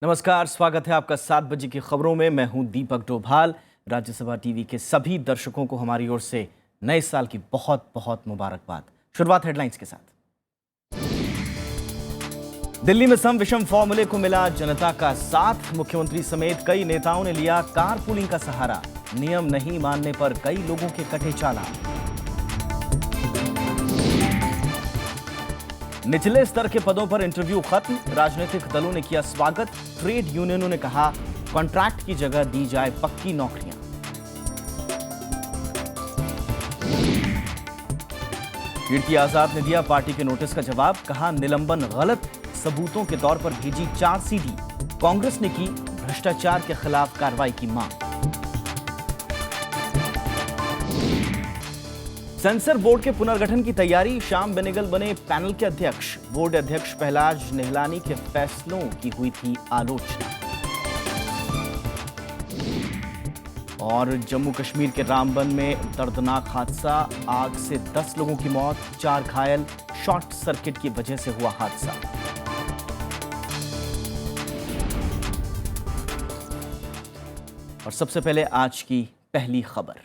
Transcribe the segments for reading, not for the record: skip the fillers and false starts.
नमस्कार, स्वागत है आपका 7 बजे की खबरों में। मैं हूं दीपक डोभाल। राज्यसभा टीवी के सभी दर्शकों को हमारी ओर से नए साल की बहुत बहुत मुबारकबाद। शुरुआत हेडलाइंस के साथ। दिल्ली में सम विषम फॉर्मूले को मिला जनता का साथ। मुख्यमंत्री समेत कई नेताओं ने लिया कारपूलिंग का सहारा। नियम नहीं मानने पर कई लोगों के कटे चालान। निचले स्तर के पदों पर इंटरव्यू खत्म। राजनीतिक दलों ने किया स्वागत। ट्रेड यूनियनों ने कहा कॉन्ट्रैक्ट की जगह दी जाए पक्की नौकरियां। कीर्ति आजाद ने दिया पार्टी के नोटिस का जवाब। कहा निलंबन गलत सबूतों के तौर पर भेजी 4 सीडी। कांग्रेस ने की भ्रष्टाचार के खिलाफ कार्रवाई की मांग। सेंसर बोर्ड के पुनर्गठन की तैयारी। श्याम बेनेगल बने पैनल के अध्यक्ष। बोर्ड अध्यक्ष पहलाज निहलानी के फैसलों की हुई थी आलोचना। और जम्मू कश्मीर के रामबन में दर्दनाक हादसा। आग से 10 लोगों की मौत, 4 घायल। शॉर्ट सर्किट की वजह से हुआ हादसा। और सबसे पहले आज की पहली खबर।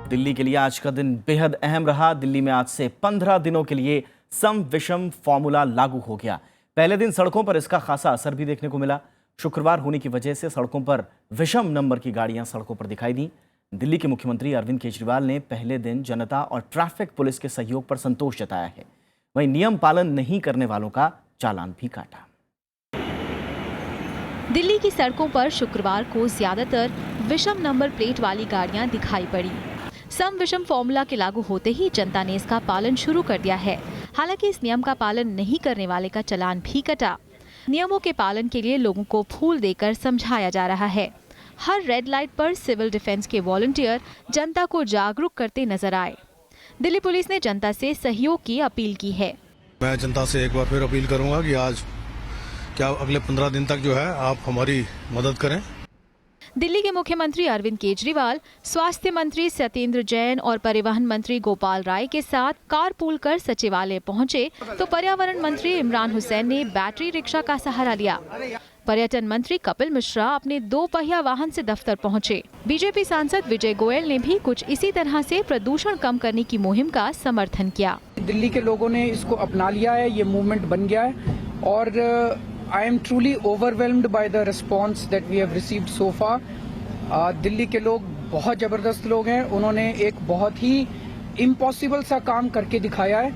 दिल्ली के लिए आज का दिन बेहद अहम रहा। दिल्ली में आज से 15 दिनों के लिए सम विषम फॉर्मूला लागू हो गया। पहले दिन सड़कों पर इसका खासा असर भी देखने को मिला। शुक्रवार होने की वजह से सड़कों पर विषम नंबर की गाड़ियां सड़कों पर दिखाई दी। दिल्ली के मुख्यमंत्री अरविंद केजरीवाल ने पहले दिन जनता और ट्रैफिक पुलिस के सहयोग पर संतोष जताया है। वहीं नियम पालन नहीं करने वालों का चालान भी काटा। दिल्ली की सड़कों पर शुक्रवार को ज्यादातर विषम नंबर प्लेट वाली गाड़ियां दिखाई पड़ी। सम विषम फॉर्मूला के लागू होते ही जनता ने इसका पालन शुरू कर दिया है। हालांकि इस नियम का पालन नहीं करने वाले का चालान भी कटा। नियमों के पालन के लिए लोगों को फूल देकर समझाया जा रहा है। हर रेड लाइट पर सिविल डिफेंस के वॉलंटियर जनता को जागरूक करते नजर आए। दिल्ली पुलिस ने जनता से सहयोग की अपील की है। मैं जनता से एक बार फिर अपील करूंगा कि आज क्या अगले 15 दिन तक जो है आप हमारी मदद करें। दिल्ली के मुख्यमंत्री अरविंद केजरीवाल, स्वास्थ्य मंत्री सत्येंद्र जैन और परिवहन मंत्री गोपाल राय के साथ कारपूल कर सचिवालय पहुंचे तो पर्यावरण मंत्री इमरान हुसैन ने बैटरी रिक्शा का सहारा लिया। पर्यटन मंत्री कपिल मिश्रा अपने 2 पहिया वाहन से दफ्तर पहुंचे। बीजेपी सांसद विजय गोयल ने भी कुछ इसी तरह से प्रदूषण कम करने की मुहिम का समर्थन किया। दिल्ली के लोगों ने इसको अपना लिया है, ये मूवमेंट बन गया है और I am truly overwhelmed by the response that we have received so far. Delhi के लोग बहुत जबरदस्त लोग हैं। उन्होंने एक बहुत ही इम्पॉसिबल सा काम करके दिखाया है।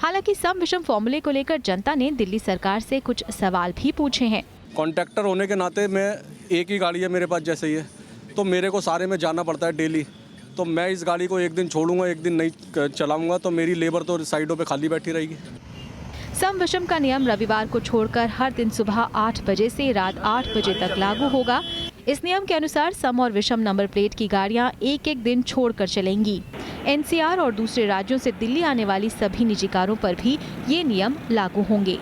हालांकि सम विषम फॉर्मूले को लेकर जनता ने दिल्ली सरकार से कुछ सवाल भी पूछे हैं। कॉन्ट्रैक्टर होने के नाते मैं एक ही गाड़ी है मेरे पास जैसे ही है, तो मेरे को सारे में जाना पड़ता है डेली। तो मैं इस गाड़ी को एक दिन छोड़ूंगा, एक दिन नहीं चलाऊंगा, तो मेरी लेबर तो साइडों पे खाली बैठी रहेगी। सम विषम का नियम रविवार को छोड़कर हर दिन सुबह 8 बजे से रात 8 बजे तक लागू होगा। इस नियम के अनुसार सम और विषम नंबर प्लेट की गाड़ियां एक-एक दिन छोड़कर चलेंगी। एनसीआर और दूसरे राज्यों से दिल्ली आने वाली सभी निजी कारों पर भी ये नियम लागू होंगे।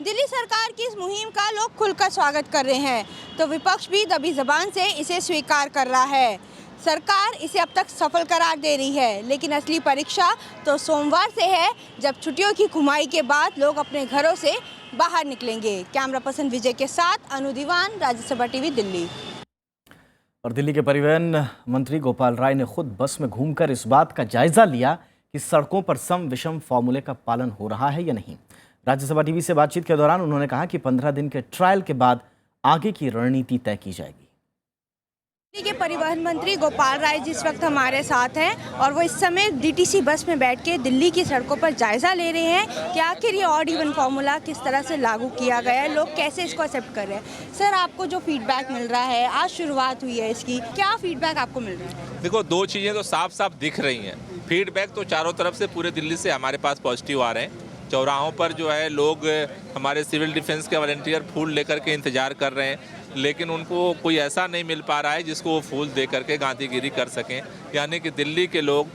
दिल्ली सरकार की इस मुहिम का लोग खुलकर स्वागत कर रहे हैं, तो विपक्ष भी दबी जबान से इसे स्वीकार कर रहा है। सरकार इसे अब तक सफल करार दे रही है, लेकिन असली परीक्षा तो सोमवार से है, जब छुट्टियों की घुमाई के बाद लोग अपने घरों से बाहर निकलेंगे। कैमरा पर्सन विजय के साथ अनु दीवान, राज्यसभा टीवी, दिल्ली। और दिल्ली के परिवहन मंत्री गोपाल राय ने खुद बस में घूमकर इस बात का जायजा लिया कि सड़कों पर सम विषम फॉर्मूले का पालन हो रहा है या नहीं। राज्यसभा टीवी से बातचीत के दौरान उन्होंने कहा कि 15 दिन के ट्रायल के बाद आगे की रणनीति तय की जाएगी। दिल्ली के परिवहन मंत्री गोपाल राय जिस वक्त हमारे साथ हैं और वो इस समय डीटीसी बस में बैठ के दिल्ली की सड़कों पर जायजा ले रहे हैं कि आखिर ये ऑड इवन फॉर्मूला किस तरह से लागू किया गया है, लोग कैसे इसको एक्सेप्ट कर रहे हैं। सर, आपको जो फीडबैक मिल रहा है, आज शुरुआत हुई है इसकी, क्या फीडबैक आपको मिल रहा है? देखो, 2 चीज़ें तो साफ साफ दिख रही हैं। फीडबैक तो चारों तरफ से पूरे दिल्ली से हमारे पास पॉजिटिव आ रहे हैं। चौराहों पर जो है लोग हमारे सिविल डिफेंस के वॉलंटियर फूल लेकर के इंतजार कर रहे हैं, लेकिन उनको कोई ऐसा नहीं मिल पा रहा है जिसको वो फूल दे करके गांधीगिरी कर सकें। यानी कि दिल्ली के लोग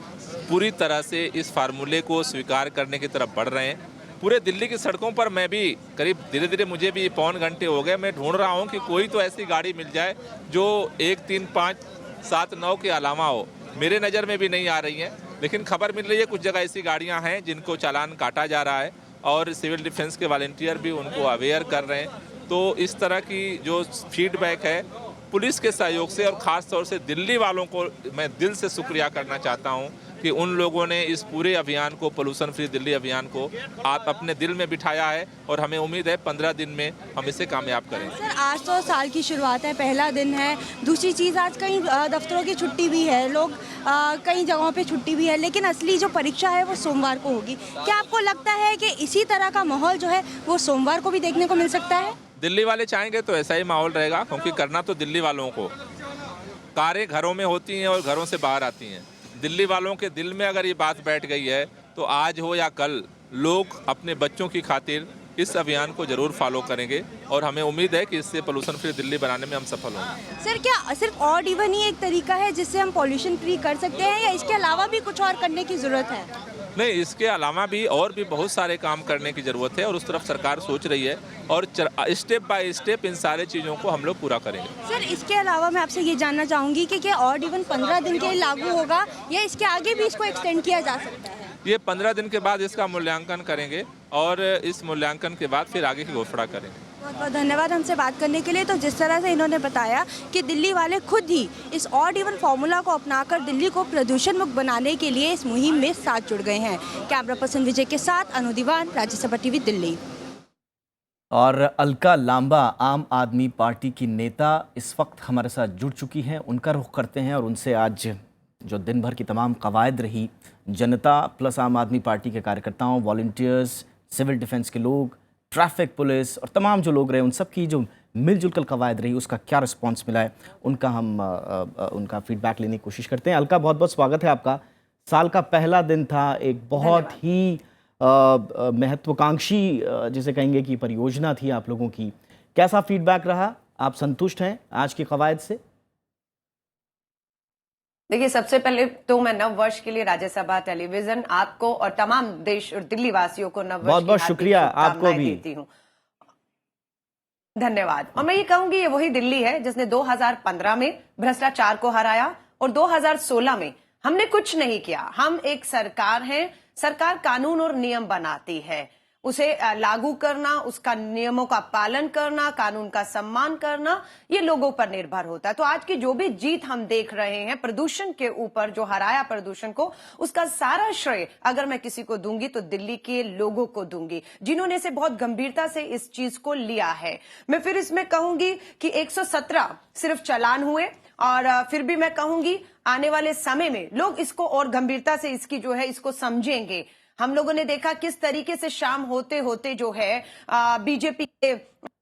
पूरी तरह से इस फार्मूले को स्वीकार करने की तरफ बढ़ रहे हैं। पूरे दिल्ली की सड़कों पर मैं भी करीब धीरे धीरे, मुझे भी पौन घंटे हो गए, मैं ढूंढ रहा हूँ कि कोई तो ऐसी गाड़ी मिल जाए जो 1, 3, 5, 7, 9 के अलावा हो। मेरे नज़र में भी नहीं आ रही है। लेकिन खबर मिल रही है कुछ जगह ऐसी गाड़ियां हैं जिनको चालान काटा जा रहा है और सिविल डिफेंस के वॉलंटियर भी उनको अवेयर कर रहे हैं। तो इस तरह की जो फीडबैक है पुलिस के सहयोग से, और ख़ास तौर से दिल्ली वालों को मैं दिल से शुक्रिया करना चाहता हूं कि उन लोगों ने इस पूरे अभियान को, पोल्यूशन फ्री दिल्ली अभियान को आप अपने दिल में बिठाया है और हमें उम्मीद है 15 दिन में हम इसे कामयाब करेंगे। सर, आज तो साल की शुरुआत है, पहला दिन है। दूसरी चीज़, आज कई दफ्तरों की छुट्टी भी है, लोग कई जगहों पे छुट्टी भी है, लेकिन असली जो परीक्षा है वो सोमवार को होगी। क्या आपको लगता है कि इसी तरह का माहौल जो है वो सोमवार को भी देखने को मिल सकता है? दिल्ली वाले चाहेंगे तो ऐसा ही माहौल रहेगा, क्योंकि करना तो दिल्ली वालों को। कारें घरों में होती हैं और घरों से बाहर आती हैं। दिल्ली वालों के दिल में अगर ये बात बैठ गई है तो आज हो या कल लोग अपने बच्चों की खातिर इस अभियान को जरूर फॉलो करेंगे और हमें उम्मीद है कि इससे पोल्यूशन फ्री दिल्ली बनाने में हम सफल होंगे। सर, क्या सिर्फ ऑड इवन ही एक तरीका है जिससे हम पॉल्यूशन फ्री कर सकते हैं, या इसके अलावा भी कुछ और करने की ज़रूरत है? नहीं, इसके अलावा भी और भी बहुत सारे काम करने की ज़रूरत है और उस तरफ सरकार सोच रही है और स्टेप बाय स्टेप इन सारे चीज़ों को हम लोग पूरा करेंगे। सर, इसके अलावा मैं आपसे ये जानना चाहूँगी कि क्या ऑड इवन 15 दिन के लिए लागू होगा या इसके आगे भी इसको एक्सटेंड किया जा सकता है? ये 15 दिन के बाद इसका मूल्यांकन करेंगे और इस मूल्यांकन के बाद फिर आगे की घोषणा करेंगे। बहुत बहुत धन्यवाद हमसे बात करने के लिए। तो जिस तरह से इन्होंने बताया कि दिल्ली वाले खुद ही इस ऑड इवन फार्मूला को अपनाकर दिल्ली को प्रदूषण मुक्त बनाने के लिए इस मुहिम में साथ जुड़ गए हैं। कैमरा पर्सन विजय के साथ अनु दीवान, राज्यसभा टीवी, दिल्ली। और अलका लांबा आम आदमी पार्टी की नेता इस वक्त हमारे साथ जुड़ चुकी हैं। उनका रुख करते हैं और उनसे आज जो दिन भर की तमाम कवायद रही, जनता प्लस आम आदमी पार्टी के कार्यकर्ताओं, वॉलंटियर्स, सिविल डिफेंस के लोग, ट्रैफिक पुलिस और तमाम जो लोग रहे, उन सब की जो मिलजुल कर कवायद रही, उसका क्या रिस्पांस मिला है, उनका हम उनका फीडबैक लेने की कोशिश करते हैं। अलका, बहुत बहुत स्वागत है आपका। साल का पहला दिन था, एक बहुत ही महत्वाकांक्षी जिसे कहेंगे कि परियोजना थी आप लोगों की। कैसा फीडबैक रहा? आप संतुष्ट हैं आज की कवायद से? देखिए, सबसे पहले तो मैं नव वर्ष के लिए राज्यसभा टेलीविजन, आपको और तमाम देश और दिल्ली वासियों को नव वर्ष बहुत बहुत शुक्रिया आपको भी देती हूँ। धन्यवाद। और मैं ये कहूंगी ये वही दिल्ली है जिसने 2015 में भ्रष्टाचार को हराया और 2016 में हमने कुछ नहीं किया। हम एक सरकार हैं, सरकार कानून और नियम बनाती है, उसे लागू करना, उसका नियमों का पालन करना, कानून का सम्मान करना, ये लोगों पर निर्भर होता है। तो आज की जो भी जीत हम देख रहे हैं प्रदूषण के ऊपर, जो हराया प्रदूषण को, उसका सारा श्रेय अगर मैं किसी को दूंगी तो दिल्ली के लोगों को दूंगी, जिन्होंने इसे बहुत गंभीरता से इस चीज को लिया है। मैं फिर इसमें कहूंगी कि 117 सिर्फ चालान हुए और फिर भी मैं कहूंगी आने वाले समय में लोग इसको और गंभीरता से इसकी जो है इसको समझेंगे। हम लोगों ने देखा किस तरीके से शाम होते होते जो है बीजेपी के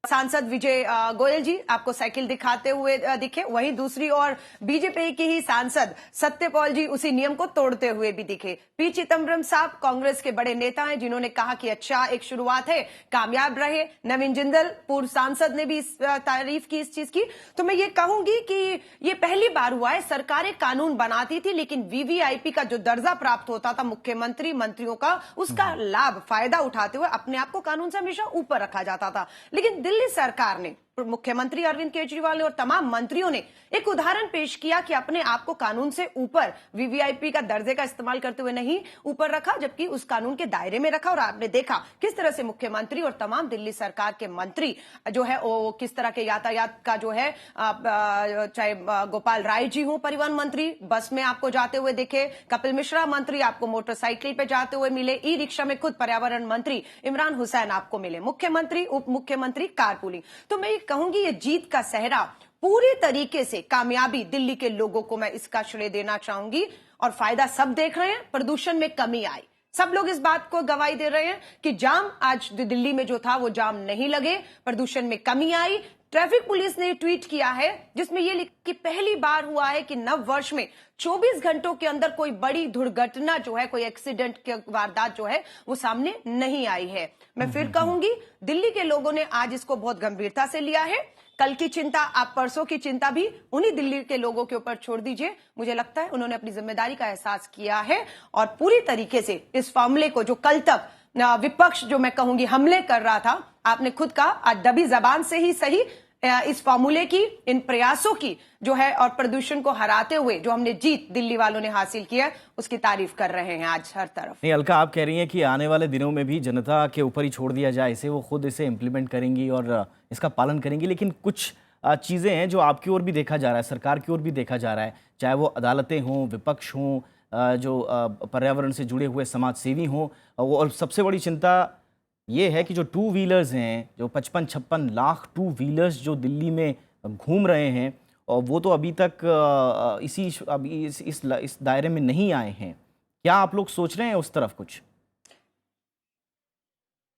सांसद विजय गोयल जी आपको साइकिल दिखाते हुए दिखे, वहीं दूसरी ओर बीजेपी के ही सांसद सत्यपाल जी उसी नियम को तोड़ते हुए भी दिखे। पी चिदम्बरम साहब कांग्रेस के बड़े नेता हैं जिन्होंने कहा कि अच्छा एक शुरुआत है, कामयाब रहे। नवीन जिंदल पूर्व सांसद ने भी तारीफ की इस चीज की। तो मैं ये कहूंगी कि ये पहली बार हुआ है, सरकारें कानून बनाती थी लेकिन वीवीआईपी का जो दर्जा प्राप्त होता था मुख्यमंत्री मंत्रियों का, उसका लाभ फायदा उठाते हुए अपने आप को कानून से हमेशा ऊपर रखा जाता था। लेकिन दिल्ली सरकार ने, मुख्यमंत्री अरविंद केजरीवाल ने और तमाम मंत्रियों ने एक उदाहरण पेश किया कि अपने आप को कानून से ऊपर वीवीआईपी का दर्जे का इस्तेमाल करते हुए नहीं ऊपर रखा, जबकि उस कानून के दायरे में रखा। और आपने देखा किस तरह से मुख्यमंत्री और तमाम दिल्ली सरकार के मंत्री जो है वो किस तरह के यातायात का जो है, चाहे गोपाल राय जी हो परिवहन मंत्री, बस में आपको जाते हुए दिखे, कपिल मिश्रा मंत्री आपको मोटरसाइकिल पे जाते हुए मिले, ई रिक्शा में खुद पर्यावरण मंत्री इमरान हुसैन आपको मिले, मुख्यमंत्री उप मुख्यमंत्री कारपूलिंग। तो मैं कहूंगी ये जीत का सेहरा पूरी तरीके से कामयाबी दिल्ली के लोगों को मैं इसका श्रेय देना चाहूंगी। और फायदा सब देख रहे हैं, प्रदूषण में कमी आई, सब लोग इस बात को गवाही दे रहे हैं कि जाम आज दिल्ली में जो था वो जाम नहीं लगे, प्रदूषण में कमी आई। ट्रैफिक पुलिस ने ट्वीट किया है जिसमें यह लिखा कि पहली बार हुआ है कि नव वर्ष में 24 घंटों के अंदर कोई बड़ी दुर्घटना जो है, कोई एक्सीडेंट की वारदात जो है वो सामने नहीं आई है। मैं फिर कहूंगी दिल्ली के लोगों ने आज इसको बहुत गंभीरता से लिया है। कल की चिंता, आप परसों की चिंता भी उन्हीं दिल्ली के लोगों के ऊपर छोड़ दीजिए। मुझे लगता है उन्होंने अपनी जिम्मेदारी का एहसास किया है और पूरी तरीके से इस मामले को, जो कल तक विपक्ष जो मैं कहूंगी हमले कर रहा था, आपने खुद कहा आज दबी जबान से ही सही इस फॉर्मूले की, इन प्रयासों की जो है, और प्रदूषण को हराते हुए जो हमने जीत दिल्ली वालों ने हासिल किया, उसकी तारीफ कर रहे हैं आज हर तरफ। नहीं अलका, आप कह रही हैं कि आने वाले दिनों में भी जनता के ऊपर ही छोड़ दिया जाए इसे, वो खुद इसे इम्प्लीमेंट करेंगी और इसका पालन करेंगी, लेकिन कुछ चीज़ें हैं जो आपकी ओर भी देखा जा रहा है, सरकार की ओर भी देखा जा रहा है, चाहे वो अदालतें हों, विपक्ष हों, जो पर्यावरण से जुड़े हुए समाज सेवी हों, और सबसे बड़ी चिंता ये है कि जो टू व्हीलर्स हैं, जो 55-56 लाख टू व्हीलर्स जो दिल्ली में घूम रहे हैं, और वो तो अभी तक इस दायरे में नहीं आए हैं। क्या आप लोग सोच रहे हैं उस तरफ कुछ?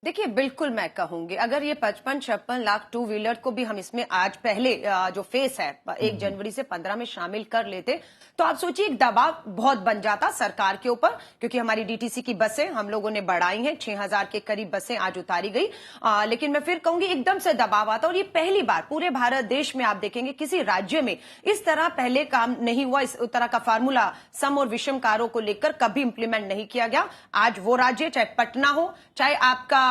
देखिए, बिल्कुल मैं कहूंगी, अगर ये 55-56 लाख टू व्हीलर को भी हम इसमें आज पहले जो फेस है 1 जनवरी से 15 में शामिल कर लेते, तो आप सोचिए एक दबाव बहुत बन जाता सरकार के ऊपर, क्योंकि हमारी डीटीसी की बसें हम लोगों ने बढ़ाई हैं, 6000 के करीब बसें आज उतारी गई। लेकिन मैं फिर कहूंगी एकदम से दबाव आता, और ये पहली बार पूरे भारत देश में आप देखेंगे किसी राज्य में इस तरह पहले काम नहीं हुआ, इस तरह का फार्मूला सम और विषम कारों को लेकर कभी इंप्लीमेंट नहीं किया गया। आज वो राज्य, चाहे पटना हो, चाहे आपका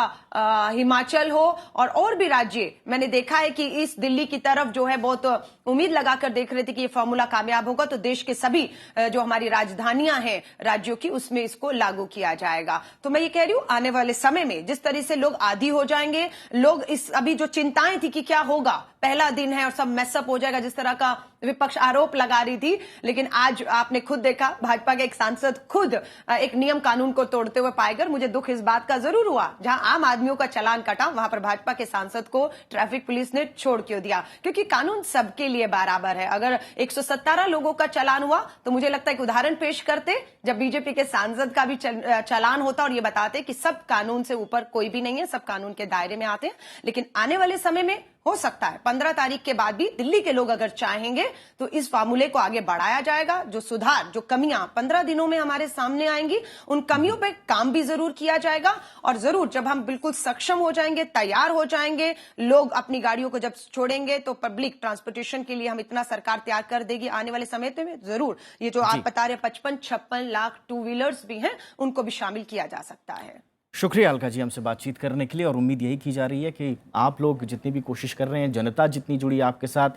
हिमाचल हो, और भी राज्य, मैंने देखा है कि इस दिल्ली की तरफ जो है बहुत उम्मीद लगाकर देख रहे थे कि ये फॉर्मूला कामयाब होगा, तो देश के सभी जो हमारी राजधानियां हैं राज्यों की, उसमें इसको लागू किया जाएगा। तो मैं ये कह रही हूं, आने वाले समय में जिस तरह से लोग आदी हो जाएंगे, लोग इस अभी जो चिंताएं थी कि क्या होगा, पहला दिन है और सब मैसअप हो जाएगा, जिस तरह का विपक्ष आरोप लगा रही थी, लेकिन आज आपने खुद देखा, भाजपा के एक सांसद खुद एक नियम कानून को तोड़ते हुए पाए गए। मुझे दुख इस बात का जरूर हुआ, जहां आम आदमियों का चालान कटा, वहां पर भाजपा के सांसद को ट्रैफिक पुलिस ने छोड़ क्यों दिया? क्योंकि कानून सबके लिए बराबर है। अगर 117 लोगों का चालान हुआ, तो मुझे लगता है कि उदाहरण पेश करते, जब बीजेपी के सांसद का भी चालान होता और ये बताते कि सब कानून से ऊपर कोई भी नहीं है, सब कानून के दायरे में आते हैं। लेकिन आने वाले समय में हो सकता है 15 तारीख के बाद भी दिल्ली के लोग अगर चाहेंगे तो इस फार्मूले को आगे बढ़ाया जाएगा। जो सुधार, जो कमियां 15 दिनों में हमारे सामने आएंगी, उन कमियों पे काम भी जरूर किया जाएगा। और जरूर जब हम बिल्कुल सक्षम हो जाएंगे, तैयार हो जाएंगे, लोग अपनी गाड़ियों को जब छोड़ेंगे, तो पब्लिक ट्रांसपोर्टेशन के लिए हम इतना सरकार तैयार कर देगी आने वाले समय में। जरूर ये जो आप बता रहे 55-56 लाख टू व्हीलर्स भी हैं, उनको भी शामिल किया जा सकता है। शुक्रिया अलका जी हमसे बातचीत करने के लिए, और उम्मीद यही की जा रही है कि आप लोग जितनी भी कोशिश कर रहे हैं, जनता जितनी जुड़ी है आपके साथ,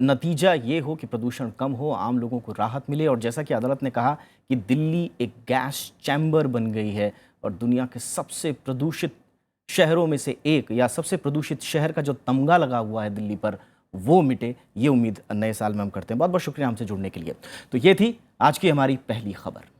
नतीजा ये हो कि प्रदूषण कम हो, आम लोगों को राहत मिले। और जैसा कि अदालत ने कहा कि दिल्ली एक गैस चैम्बर बन गई है और दुनिया के सबसे प्रदूषित शहरों में से एक, या सबसे प्रदूषित शहर का जो तमगा लगा हुआ है दिल्ली पर, वो मिटे, ये उम्मीद नए साल में हम करते हैं। बहुत बहुत शुक्रिया हमसे जुड़ने के लिए। तो ये थी आज की हमारी पहली खबर।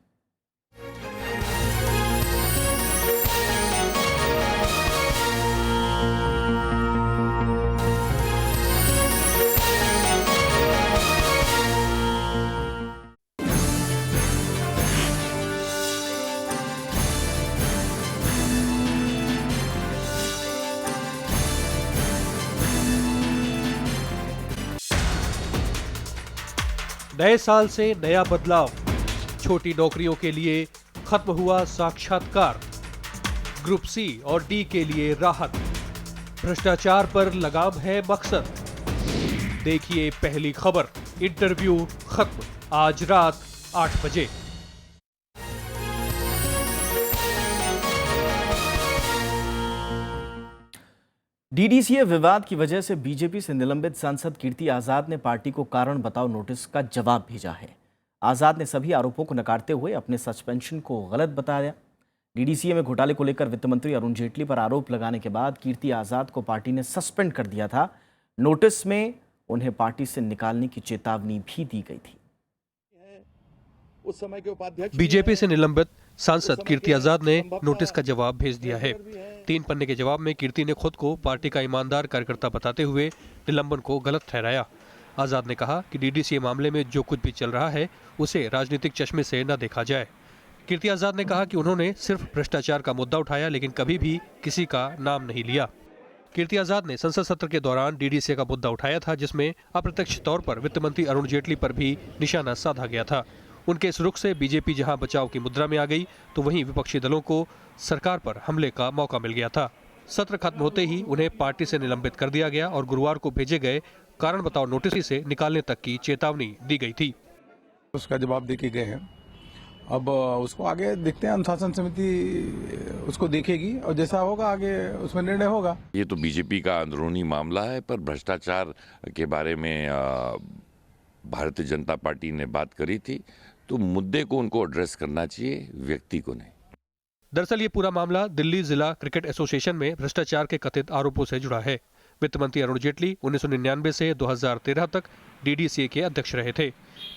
नए साल से नया बदलाव, छोटी नौकरियों के लिए खत्म हुआ साक्षात्कार, ग्रुप सी और डी के लिए राहत, भ्रष्टाचार पर लगाम है मकसद। देखिए पहली खबर, इंटरव्यू खत्म, आज रात 8 बजे। डीडीसीए विवाद की वजह से बीजेपी से निलंबित सांसद कीर्ति आजाद ने पार्टी को कारण बताओ नोटिस का जवाब भेजा है। आजाद ने सभी आरोपों को नकारते हुए अपने सस्पेंशन को गलत बताया। डीडीसीए में घोटाले को लेकर वित्त मंत्री अरुण जेटली पर आरोप लगाने के बाद कीर्ति आजाद को पार्टी ने सस्पेंड कर दिया था। नोटिस में उन्हें पार्टी से निकालने की चेतावनी भी दी गई थी। उस समय के उपाध्यक्ष बीजेपी से निलंबित सांसद कीर्ति आजाद ने नोटिस का जवाब भेज दिया है। 3 पन्ने के जवाब में कीर्ति ने खुद को पार्टी का ईमानदार कार्यकर्ता बताते हुए निलंबन को गलत ठहराया। आजाद ने कहा कि डीडीसीए मामले में जो कुछ भी चल रहा है उसे राजनीतिक चश्मे से न देखा जाए। कीर्ति आजाद ने कहा कि उन्होंने सिर्फ भ्रष्टाचार का मुद्दा उठाया, लेकिन कभी भी किसी का नाम नहीं लिया। कीर्ति आजाद ने संसद सत्र के दौरान डीडीसीए का मुद्दा उठाया था, जिसमें अप्रत्यक्ष तौर पर वित्त मंत्री अरुण जेटली पर भी निशाना साधा गया था। उनके इस रुख से बीजेपी जहां बचाव की मुद्रा में आ गई, तो वहीं विपक्षी दलों को सरकार पर हमले का मौका मिल गया था। सत्र खत्म होते ही उन्हें पार्टी से निलंबित कर दिया गया और गुरुवार को भेजे गए कारण बताओ नोटिस से निकालने तक की चेतावनी दी गई थी। उसका जवाब दे के गए हैं अब उसको आगे देखते हैं, अनुशासन समिति उसको देखेगी और जैसा होगा आगे उसमें निर्णय होगा। ये तो बीजेपी का अंदरूनी मामला है, पर भ्रष्टाचार के बारे में भारतीय जनता पार्टी ने बात करी थी, तो मुद्दे को उनको एड्रेस करना चाहिए, व्यक्ति को नहीं। दरअसल ये पूरा मामला दिल्ली जिला क्रिकेट एसोसिएशन में भ्रष्टाचार के कथित आरोपों से जुड़ा है। वित्त मंत्री अरुण जेटली 1999 से 2013 तक डीडीसीए के अध्यक्ष रहे थे।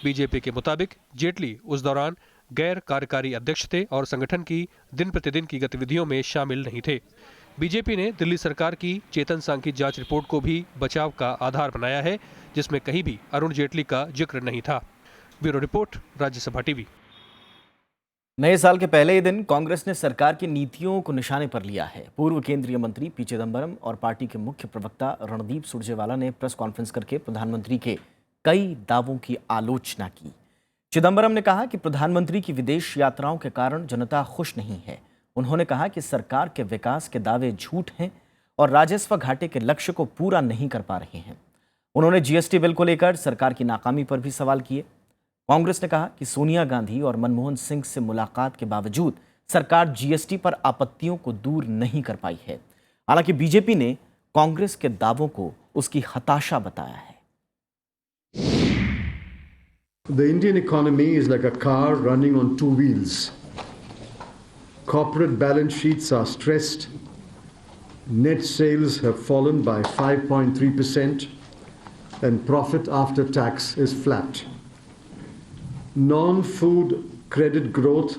बीजेपी के मुताबिक जेटली उस दौरान गैर कार्यकारी अध्यक्ष थे और संगठन की दिन प्रतिदिन की गतिविधियों में शामिल नहीं थे। बीजेपी ने दिल्ली सरकार की चेतन सांग की जांच रिपोर्ट को भी बचाव का आधार बनाया है, जिसमें कहीं भी अरुण जेटली का जिक्र नहीं था। Bureau report, Rajya Sabha TV. नए साल के पहले ही दिन कांग्रेस ने सरकार की नीतियों को निशाने पर लिया है। पूर्व केंद्रीय मंत्री पी चिदंबरम और पार्टी के मुख्य प्रवक्ता रणदीप सुरजेवाला ने प्रेस कॉन्फ्रेंस करके प्रधानमंत्री के कई दावों की आलोचना की। चिदंबरम ने कहा कि प्रधानमंत्री की विदेश यात्राओं के कारण जनता खुश नहीं है। उन्होंने कहा कि सरकार के विकास के दावे झूठ हैं और राजस्व घाटे के लक्ष्य को पूरा नहीं कर पा रहे हैं। उन्होंने जीएसटी बिल को लेकर सरकार की नाकामी पर भी सवाल किए। कांग्रेस ने कहा कि सोनिया गांधी और मनमोहन सिंह से मुलाकात के बावजूद सरकार जीएसटी पर आपत्तियों को दूर नहीं कर पाई है। हालांकि बीजेपी ने कांग्रेस के दावों को उसकी हताशा बताया है। The Indian economy is like a car running on two wheels. Corporate balance sheets are stressed. Net sales have fallen by 5.3% and profit after tax is flat. Non-food credit growth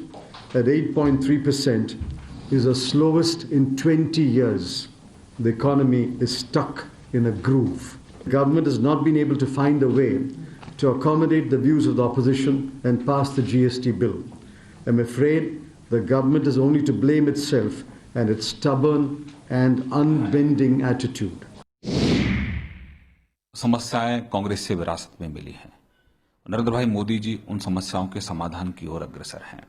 at 8.3% is the slowest in 20 years. The economy is stuck in a groove. The government has not been able to find a way to accommodate the views of the opposition and pass the GST bill. I'm afraid the government is only to blame itself and its stubborn and unbending attitude. समस्याएं कांग्रेस से विरासत में मिली हैं। नरेंद्र भाई मोदी जी उन समस्याओं के समाधान की ओर अग्रसर हैं।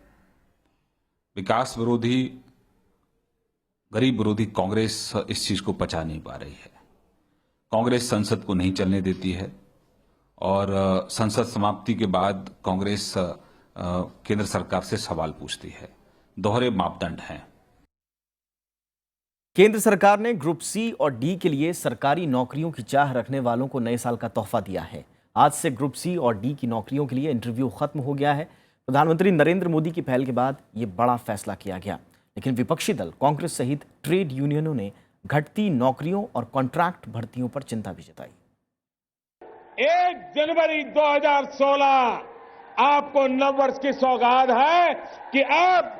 विकास विरोधी, गरीब विरोधी कांग्रेस इस चीज को पचा नहीं पा रही है। कांग्रेस संसद को नहीं चलने देती है और संसद समाप्ति के बाद कांग्रेस केंद्र सरकार से सवाल पूछती है। दोहरे मापदंड हैं। केंद्र सरकार ने ग्रुप सी और डी के लिए सरकारी नौकरियों की चाह रखने वालों को नए साल का तोहफा दिया है। आज से ग्रुप सी और डी की नौकरियों के लिए इंटरव्यू खत्म हो गया है। प्रधानमंत्री नरेंद्र मोदी की पहल के बाद ये बड़ा फैसला किया गया, लेकिन विपक्षी दल कांग्रेस सहित ट्रेड यूनियनों ने घटती नौकरियों और कॉन्ट्रैक्ट भर्तियों पर चिंता भी जताई। 1 जनवरी 2016 आपको नववर्ष की सौगात है कि अब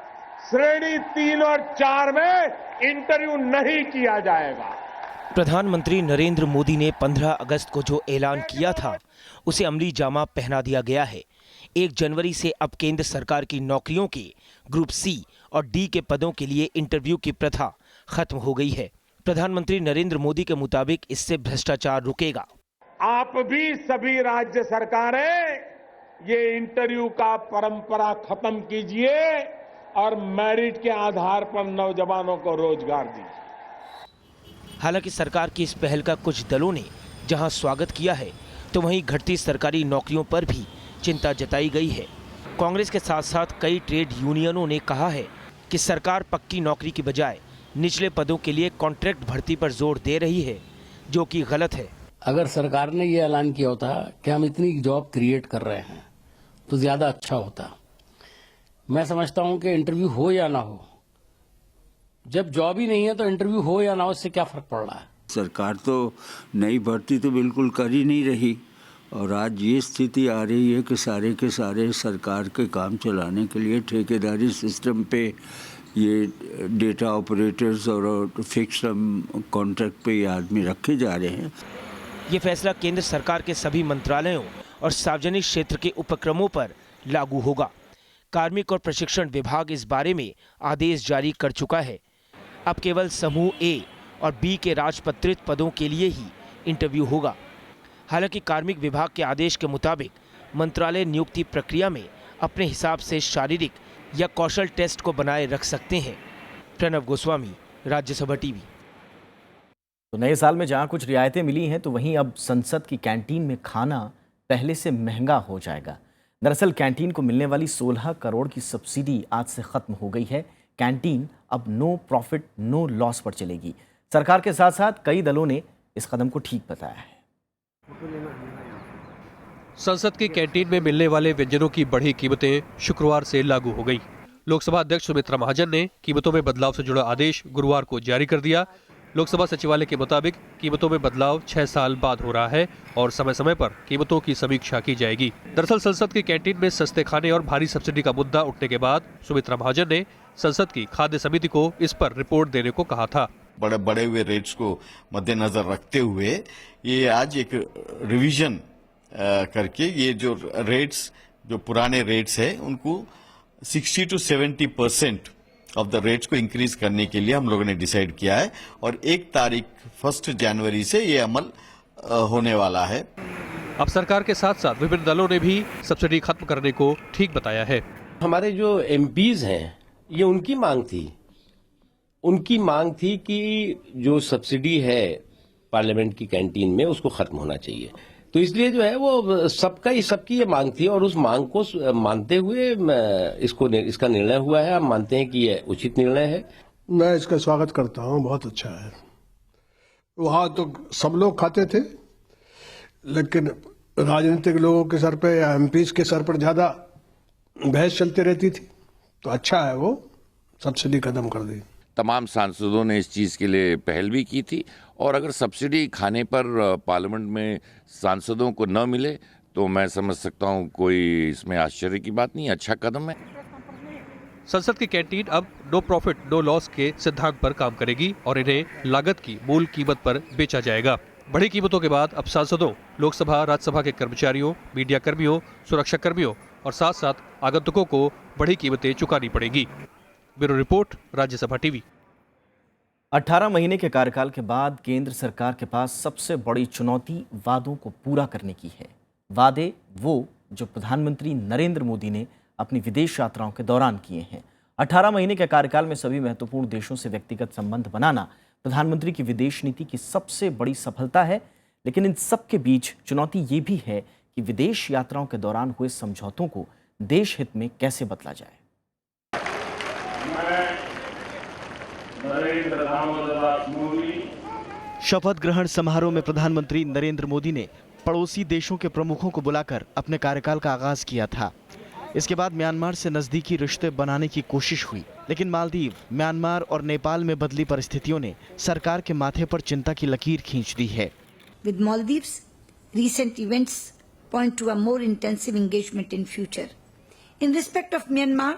श्रेणी 3 और 4 में इंटरव्यू नहीं किया जाएगा। प्रधानमंत्री नरेंद्र मोदी ने 15 अगस्त को जो ऐलान किया था उसे अमली जामा पहना दिया गया है। 1 जनवरी से अब केंद्र सरकार की नौकरियों के ग्रुप सी और डी के पदों के लिए इंटरव्यू की प्रथा खत्म हो गई है। प्रधानमंत्री नरेंद्र मोदी के मुताबिक इससे भ्रष्टाचार रुकेगा। आप भी सभी राज्य सरकारें ये इंटरव्यू का परंपरा खत्म कीजिए और मेरिट के आधार पर नौजवानों को रोजगार दीजिए। हालांकि सरकार की इस पहल का कुछ दलों ने जहां स्वागत किया है, तो वहीं घटती सरकारी नौकरियों पर भी चिंता जताई गई है। कांग्रेस के साथ साथ कई ट्रेड यूनियनों ने कहा है कि सरकार पक्की नौकरी की बजाय निचले पदों के लिए कॉन्ट्रैक्ट भर्ती पर जोर दे रही है, जो कि गलत है। अगर सरकार ने ये ऐलान किया होता कि हम इतनी जॉब क्रिएट कर रहे हैं तो ज्यादा अच्छा होता। मैं समझता हूं कि इंटरव्यू हो या ना हो, जब जॉब ही नहीं है तो इंटरव्यू हो या ना हो, इससे क्या फर्क पड़ रहा है। सरकार तो नई भर्ती तो बिल्कुल कर ही नहीं रही और आज ये स्थिति आ रही है कि सारे के सारे सरकार के काम चलाने के लिए ठेकेदारी सिस्टम पे ये डेटा ऑपरेटर्स और फिक्स कॉन्ट्रैक्ट पे ये आदमी रखे जा रहे हैं। ये फैसला केंद्र सरकार के सभी मंत्रालयों और सार्वजनिक क्षेत्र के उपक्रमों पर लागू होगा। कार्मिक और प्रशिक्षण विभाग इस बारे में आदेश जारी कर चुका है। अब केवल समूह ए और बी के राजपत्रित पदों के लिए ही इंटरव्यू होगा। हालांकि कार्मिक विभाग के आदेश के मुताबिक मंत्रालय नियुक्ति प्रक्रिया में अपने हिसाब से शारीरिक या कौशल टेस्ट को बनाए रख सकते हैं। प्रणव गोस्वामी, राज्यसभा टीवी। तो नए साल में जहां कुछ रियायतें मिली हैं, तो वहीं अब संसद की कैंटीन में खाना पहले से महंगा हो जाएगा। दरअसल कैंटीन को मिलने वाली 16 करोड़ की सब्सिडी आज से खत्म हो गई है। कैंटीन अब नो प्रॉफिट नो लॉस पर चलेगी। सरकार के साथ साथ कई दलों ने इस कदम को ठीक बताया है। संसद की कैंटीन में मिलने वाले व्यंजनों की बढ़ी कीमतें शुक्रवार से लागू हो गई। लोकसभा अध्यक्ष सुमित्रा महाजन ने कीमतों में बदलाव से जुड़ा आदेश गुरुवार को जारी कर दिया। लोकसभा सचिवालय के मुताबिक कीमतों में बदलाव 6 साल बाद हो रहा है और समय समय पर कीमतों की समीक्षा की जाएगी। दरअसल संसद की कैंटीन में सस्ते खाने और भारी सब्सिडी का मुद्दा उठने के बाद सुमित्रा महाजन ने संसद की खाद्य समिति को इस पर रिपोर्ट देने को कहा था। बढ़े हुए रेट्स को मद्देनजर रखते हुए ये आज एक रिवीजन करके ये जो रेट्स जो पुराने रेट्स है उनको 60 to 70% ऑफ द रेट्स को इंक्रीज करने के लिए हम लोगों ने डिसाइड किया है और 1 जनवरी से ये अमल होने वाला है। अब सरकार के साथ साथ विभिन्न दलों ने भी सब्सिडी खत्म करने को ठीक बताया है। हमारे जो एमपीज हैं ये उनकी मांग थी कि जो सब्सिडी है पार्लियामेंट की कैंटीन में उसको खत्म होना चाहिए। तो इसलिए जो है वो सबकी ये मांग थी और उस मांग को मानते हुए इसका निर्णय हुआ है। हम मानते हैं कि ये उचित निर्णय है। मैं इसका स्वागत करता हूँ, बहुत अच्छा है। वहाँ तो सब लोग खाते थे, लेकिन राजनीतिक लोगों के सर पे या एमपीज के सर पर ज्यादा बहस चलती रहती थी, तो अच्छा है वो सब्सिडी खत्म कर दी। तमाम सांसदों ने इस चीज़ के लिए पहल भी की थी और अगर सब्सिडी खाने पर पार्लियामेंट में सांसदों को न मिले तो मैं समझ सकता हूं कोई इसमें आश्चर्य की बात नहीं, अच्छा कदम है। संसद की कैंटीन अब नो प्रॉफिट नो लॉस के सिद्धांत पर काम करेगी और इन्हें लागत की मूल कीमत पर बेचा जाएगा। बढ़ी कीमतों के बाद अब सांसदों, लोकसभा राज्यसभा के कर्मचारियों, मीडिया कर्मियों, सुरक्षा कर्मियों और साथ साथ आगंतुकों को बढ़ी कीमतें चुकानी पड़ेगी। Bureau report, Rajya Sabha TV. 18 महीने के कार्यकाल के बाद केंद्र सरकार के पास सबसे बड़ी चुनौती वादों को पूरा करने की है। वादे वो जो प्रधानमंत्री नरेंद्र मोदी ने अपनी विदेश यात्राओं के दौरान किए हैं। 18 महीने के कार्यकाल में सभी महत्वपूर्ण देशों से व्यक्तिगत संबंध बनाना प्रधानमंत्री की विदेश नीति की सबसे बड़ी सफलता है। लेकिन इन सब के बीच चुनौती ये भी है कि विदेश यात्राओं के दौरान हुए समझौतों को देश हित में कैसे बदला जाए। शपथ ग्रहण समारोह में प्रधानमंत्री नरेंद्र मोदी ने पड़ोसी देशों के प्रमुखों को बुलाकर अपने कार्यकाल का आगाज किया था। इसके बाद म्यांमार से नजदीकी रिश्ते बनाने की कोशिश हुई, लेकिन मालदीव, म्यांमार और नेपाल में बदली परिस्थितियों ने सरकार के माथे पर चिंता की लकीर खींच दी है। With Maldives, recent events point to a more intensive engagement in future. In respect of Myanmar,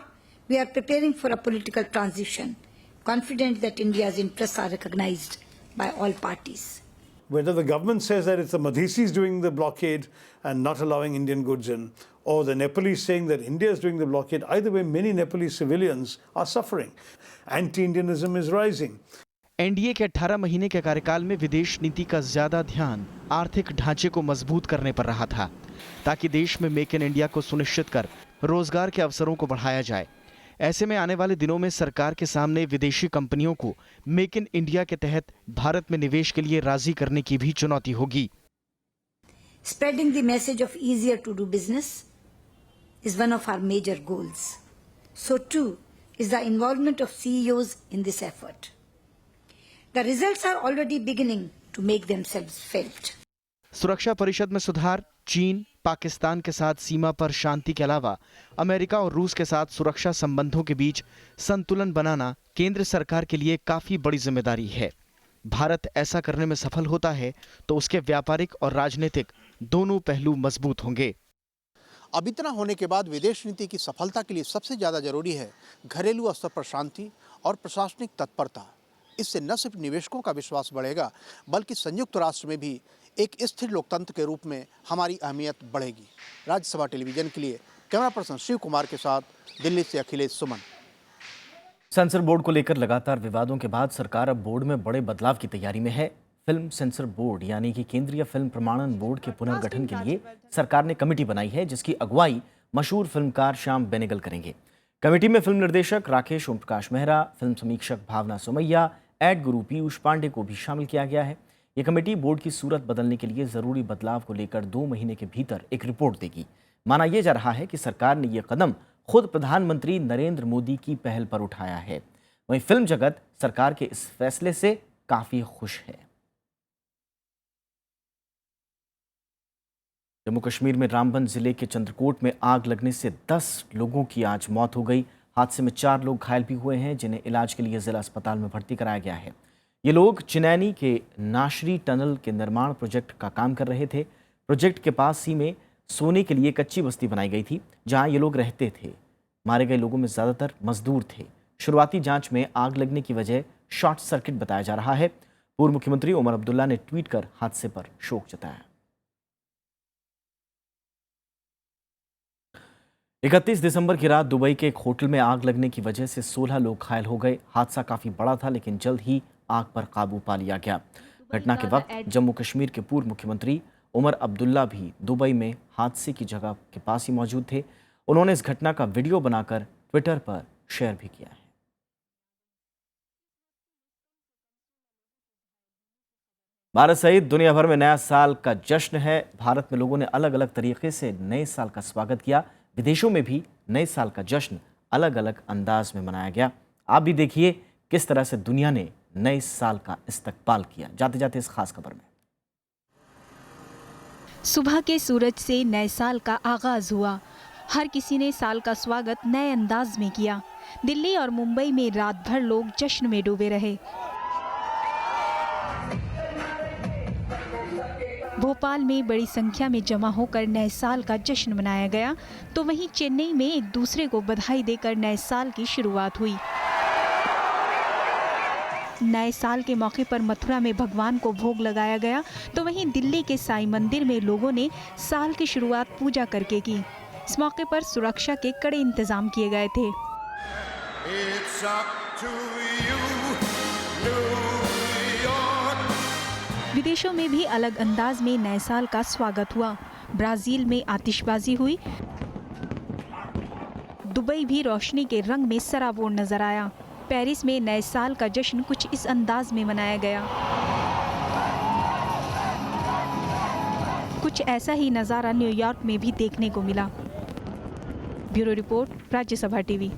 we are preparing for a political transition, confident that India's interests are recognized by all parties. Whether the government says that it's the Madhisis doing the blockade and not allowing Indian goods in, or the Nepalese saying that India is doing the blockade, either way many Nepalese civilians are suffering. Anti-Indianism is rising. NDA के 18 महीने के कार्यकाल में विदेश नीति का ज्यादा ध्यान आर्थिक ढांचे को मजबूत करने पर रहा था, ताकि देश में मेक इन इंडिया को सुनिश्चित कर रोजगार के अवसरों को बढ़ाया जाए। ऐसे में आने वाले दिनों में सरकार के सामने विदेशी कंपनियों को मेक इन इंडिया के तहत भारत में निवेश के लिए राजी करने की भी चुनौती होगी। Spreading the message of easier to do business is one of our major goals. So too is the involvement of CEOs in this effort. The results are already beginning to make themselves felt. सुरक्षा परिषद में सुधार, चीन, पाकिस्तान के साथ सीमा पर शांति के अलावा अमेरिका और रूस के साथ सुरक्षा संबंधों के बीच संतुलन बनाना केंद्र सरकार के लिए काफी बड़ी जिम्मेदारी है। भारत ऐसा करने में सफल होता है तो उसके व्यापारिक और राजनीतिक दोनों पहलू मजबूत होंगे। अब इतना होने के बाद विदेश नीति की सफलता के लिए सबसे ज्यादा जरूरी है घरेलू स्तर पर शांति और प्रशासनिक तत्परता। इससे न सिर्फ निवेशकों का विश्वास बढ़ेगा, बल्कि संयुक्त राष्ट्र में भी एक स्थिर लोकतंत्र के रूप में हमारी अहमियत बढ़ेगी। राज्यसभा टेलीविजन के लिए कैमरा पर्सन शिव कुमार के साथ दिल्ली से अखिलेश सुमन। सेंसर बोर्ड को लेकर लगातार विवादों के बाद सरकार अब बोर्ड में बड़े बदलाव की तैयारी में है। फिल्म सेंसर बोर्ड यानी कि केंद्रीय फिल्म प्रमाणन बोर्ड के पुनर्गठन के लिए सरकार ने कमेटी बनाई है, जिसकी अगुवाई मशहूर फिल्मकार श्याम बेनेगल करेंगे। कमेटी में फिल्म निर्देशक राकेश ओम प्रकाश मेहरा, फिल्म समीक्षक भावना सोमैया, एड गुरु पीयूष पांडे को भी शामिल किया गया है। ये कमेटी बोर्ड की सूरत बदलने के लिए जरूरी बदलाव को लेकर 2 महीने के भीतर एक रिपोर्ट देगी। माना यह जा रहा है कि सरकार ने यह कदम खुद प्रधानमंत्री नरेंद्र मोदी की पहल पर उठाया है। वहीं फिल्म जगत सरकार के इस फैसले से काफी खुश है। जम्मू कश्मीर में रामबन जिले के चंद्रकोट में आग लगने से 10 लोगों की आज मौत हो गई। हादसे में 4 लोग घायल भी हुए हैं, जिन्हें इलाज के लिए जिला अस्पताल में भर्ती कराया गया है। ये लोग चिनैनी के नाशरी टनल के निर्माण प्रोजेक्ट का काम कर रहे थे। प्रोजेक्ट के पास ही में सोने के लिए कच्ची बस्ती बनाई गई थी, जहां ये लोग रहते थे। मारे गए लोगों में ज्यादातर मजदूर थे। शुरुआती जांच में आग लगने की वजह शॉर्ट सर्किट बताया जा रहा है। पूर्व मुख्यमंत्री उमर अब्दुल्ला ने ट्वीट कर हादसे पर शोक जताया। 31 दिसंबर की रात दुबई के एक होटल में आग लगने की वजह से 16 लोग घायल हो गए। हादसा काफी बड़ा था, लेकिन जल्द ही आग पर काबू पा लिया गया। घटना के वक्त जम्मू कश्मीर के पूर्व मुख्यमंत्री उमर अब्दुल्ला भी दुबई में हादसे की जगह के पास ही मौजूद थे। उन्होंने इस घटना का वीडियो बनाकर ट्विटर पर शेयर भी किया है। भारत सहित दुनिया भर में नया साल का जश्न है। भारत में लोगों ने अलग अलग तरीके से नए साल का स्वागत किया। विदेशों में भी नए साल का जश्न अलग अलग अंदाज में मनाया गया। आप भी देखिए किस तरह से दुनिया ने नए साल का इस्तकबाल किया। जाते जाते इस खास खबर में सुबह के सूरज से नए साल का आगाज हुआ। हर किसी ने साल का स्वागत नए अंदाज में किया। दिल्ली और मुंबई में रात भर लोग जश्न में डूबे रहे। भोपाल में बड़ी संख्या में जमा होकर नए साल का जश्न मनाया गया, तो वहीं चेन्नई में एक दूसरे को बधाई देकर नए साल की शुरुआत हुई। नए साल के मौके पर मथुरा में भगवान को भोग लगाया गया, तो वहीं दिल्ली के साईं मंदिर में लोगों ने साल की शुरुआत पूजा करके की। इस मौके पर सुरक्षा के कड़े इंतजाम किए गए थे। विदेशों में भी अलग अंदाज में नए साल का स्वागत हुआ। ब्राजील में आतिशबाजी हुई। दुबई भी रोशनी के रंग में सराबोर नजर आया। पेरिस में नए साल का जश्न कुछ इस अंदाज में मनाया गया। कुछ ऐसा ही नज़ारा न्यूयॉर्क में भी देखने को मिला। Bureau report, Rajya Sabha TV.